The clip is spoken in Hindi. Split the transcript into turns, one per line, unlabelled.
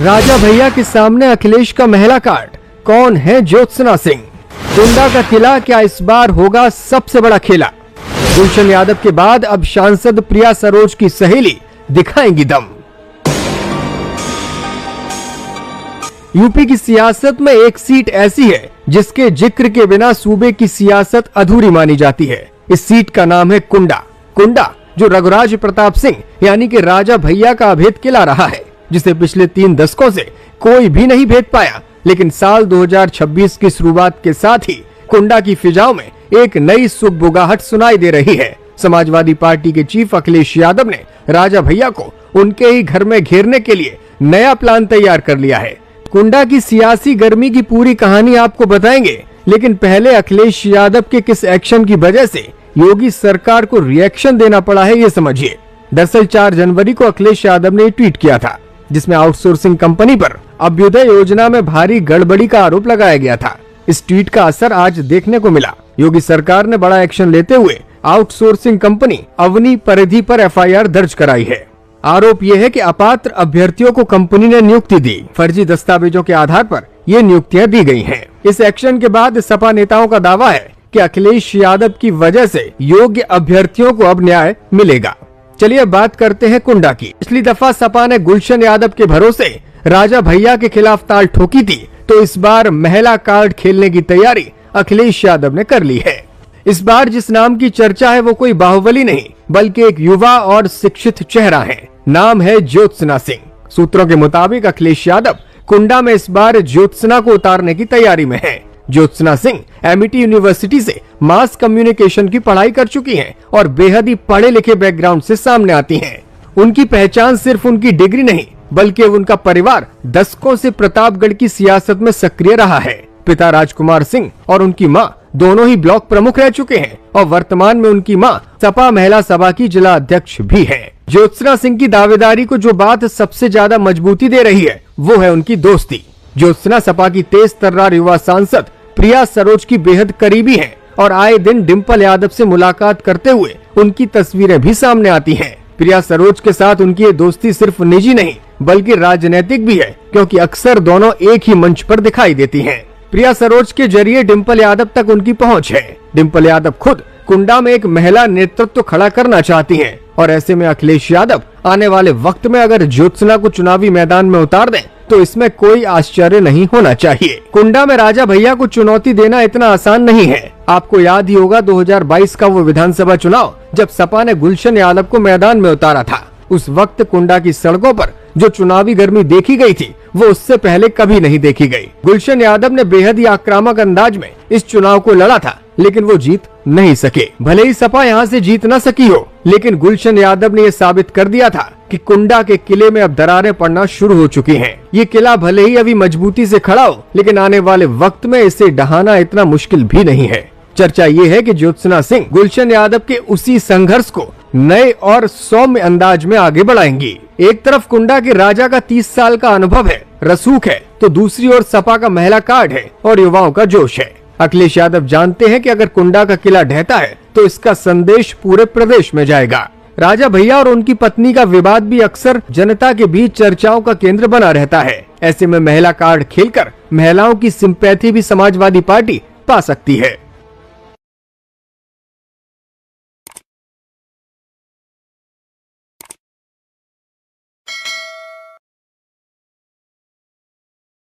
राजा भैया के सामने अखिलेश का महिला कार्ड, कौन है ज्योत्सना सिंह? कुंडा का किला क्या इस बार होगा सबसे बड़ा खेला? गुलशन यादव के बाद अब सांसद प्रिया सरोज की सहेली दिखाएंगी दम। यूपी की सियासत में एक सीट ऐसी है जिसके जिक्र के बिना सूबे की सियासत अधूरी मानी जाती है। इस सीट का नाम है कुंडा। कुंडा जो रघुराज प्रताप सिंह यानी कि राजा भैया का अभेद किला रहा है, जिसे पिछले 3 दशकों से कोई भी नहीं भेद पाया। लेकिन साल 2026 की शुरुआत के साथ ही कुंडा की फिजाओं में एक नई सुगबुगाहट सुनाई दे रही है। समाजवादी पार्टी के चीफ अखिलेश यादव ने राजा भैया को उनके ही घर में घेरने के लिए नया प्लान तैयार कर लिया है। कुंडा की सियासी गर्मी की पूरी कहानी आपको बताएंगे, लेकिन पहले अखिलेश यादव के किस एक्शन की वजह से योगी सरकार को रिएक्शन देना पड़ा है, ये समझिए। दरअसल 4 जनवरी को अखिलेश यादव ने ट्वीट किया था, जिसमें आउटसोर्सिंग कंपनी पर अभ्युदय योजना में भारी गड़बड़ी का आरोप लगाया गया था। इस ट्वीट का असर आज देखने को मिला। योगी सरकार ने बड़ा एक्शन लेते हुए आउटसोर्सिंग कंपनी अवनी परिधि पर एफआईआर दर्ज कराई है। आरोप यह है कि अपात्र अभ्यर्थियों को कंपनी ने नियुक्ति दी। फर्जी दस्तावेजों के आधार पर ये नियुक्तियां दी गई हैं। इस एक्शन के बाद सपा नेताओं का दावा है कि अखिलेश यादव की वजह से योग्य अभ्यर्थियों को अब न्याय मिलेगा। चलिए बात करते हैं कुंडा की। पिछली दफा सपा ने गुलशन यादव के भरोसे राजा भैया के खिलाफ ताल ठोकी थी, तो इस बार महिला कार्ड खेलने की तैयारी अखिलेश यादव ने कर ली है। इस बार जिस नाम की चर्चा है वो कोई बाहुबली नहीं, बल्कि एक युवा और शिक्षित चेहरा है। नाम है ज्योत्सना सिंह। सूत्रों के मुताबिक अखिलेश यादव कुंडा में इस बार ज्योत्सना को उतारने की तैयारी में है। ज्योत्सना सिंह एमिटी यूनिवर्सिटी से मास कम्युनिकेशन की पढ़ाई कर चुकी हैं और बेहद ही पढ़े लिखे बैकग्राउंड से सामने आती हैं। उनकी पहचान सिर्फ उनकी डिग्री नहीं, बल्कि उनका परिवार दशकों से प्रतापगढ़ की सियासत में सक्रिय रहा है। पिता राजकुमार सिंह और उनकी मां दोनों ही ब्लॉक प्रमुख रह चुके हैं और वर्तमान में उनकी मां सपा महिला सभा की जिला अध्यक्ष भी है। ज्योत्सना सिंह की दावेदारी को जो बात सबसे ज्यादा मजबूती दे रही है वो है उनकी दोस्ती। ज्योत्सना सपा की तेज तर्रार युवा सांसद प्रिया सरोज की बेहद करीबी है और आए दिन डिंपल यादव से मुलाकात करते हुए उनकी तस्वीरें भी सामने आती हैं। प्रिया सरोज के साथ उनकी ये दोस्ती सिर्फ निजी नहीं बल्कि राजनीतिक भी है, क्योंकि अक्सर दोनों एक ही मंच पर दिखाई देती हैं। प्रिया सरोज के जरिए डिंपल यादव तक उनकी पहुंच है। डिंपल यादव खुद कुंडा में एक महिला नेतृत्व खड़ा करना चाहती हैं और ऐसे में अखिलेश यादव आने वाले वक्त में अगर ज्योत्सना को चुनावी मैदान में उतार दें तो इसमें कोई आश्चर्य नहीं होना चाहिए। कुंडा में राजा भैया को चुनौती देना इतना आसान नहीं है। आपको याद ही होगा 2022 का वो विधानसभा चुनाव जब सपा ने गुलशन यादव को मैदान में उतारा था। उस वक्त कुंडा की सड़कों पर जो चुनावी गर्मी देखी गई थी वो उससे पहले कभी नहीं देखी गई। गुलशन यादव ने बेहद ही आक्रामक अंदाज में इस चुनाव को लड़ा था, लेकिन वो जीत नहीं सके। भले ही सपा यहाँ से जीत न सकी हो, लेकिन गुलशन यादव ने ये साबित कर दिया था कि कुंडा के किले में अब दरारें पड़ना शुरू हो चुकी हैं। ये किला भले ही अभी मजबूती से खड़ा हो, लेकिन आने वाले वक्त में इसे ढहाना इतना मुश्किल भी नहीं है। चर्चा ये है कि ज्योत्सना सिंह गुलशन यादव के उसी संघर्ष को नए और सौम्य अंदाज में आगे बढ़ाएंगी। एक तरफ कुंडा के राजा का 30 साल का अनुभव है, रसूख है, तो दूसरी ओर सपा का महिला कार्ड है और युवाओं का जोश है। अखिलेश यादव जानते हैं कि अगर कुंडा का किला ढहता है तो इसका संदेश पूरे प्रदेश में जाएगा। राजा भैया और उनकी पत्नी का विवाद भी अक्सर जनता के बीच चर्चाओं का केंद्र बना रहता है। ऐसे में महिला कार्ड खेलकर महिलाओं की सिंपैथी भी समाजवादी पार्टी पा सकती है।